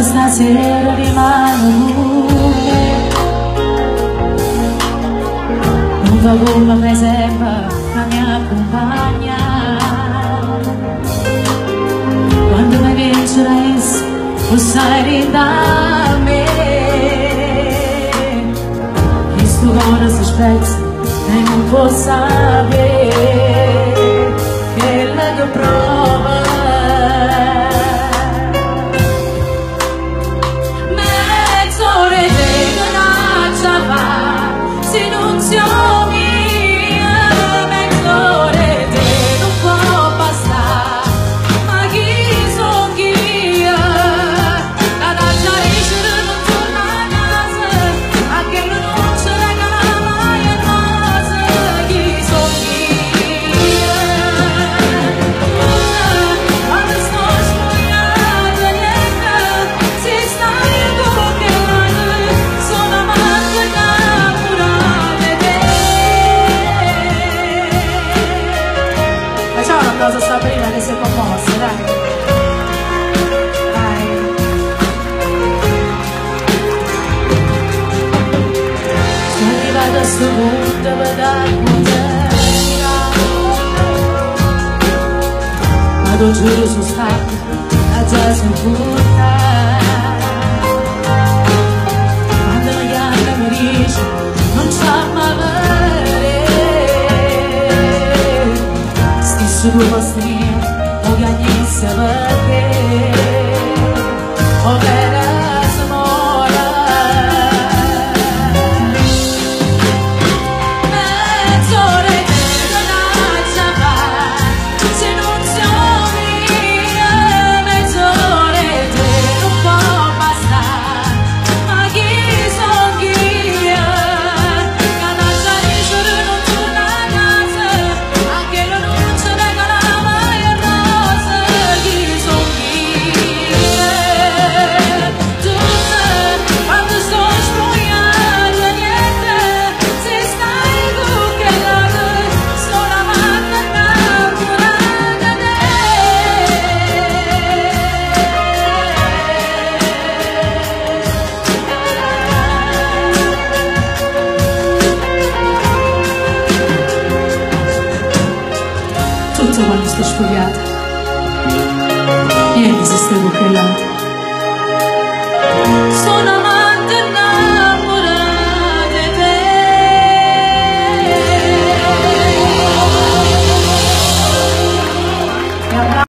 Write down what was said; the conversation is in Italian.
stasera rimane un vagone per esempio la mia compagna quando mi vincerai lo sai da me e sto ora si spezza e non può sapere che la tua prova cosa Sabrina che si è commossa, dai. Dai. Sono arrivata a sto punto per raccontare, ma tu giuro sono stata a già sentita. Quando mi chiama mi dice non c'ha mai due postrini o gagnisse perché o vera smora mezz'ora e mezza fa se non siamo via mezz'ora e non può bastare ma chi son io canaccia di giorno non torna a casa anche lo non ce ne tutto quando sto spogliata ieri esistevo che là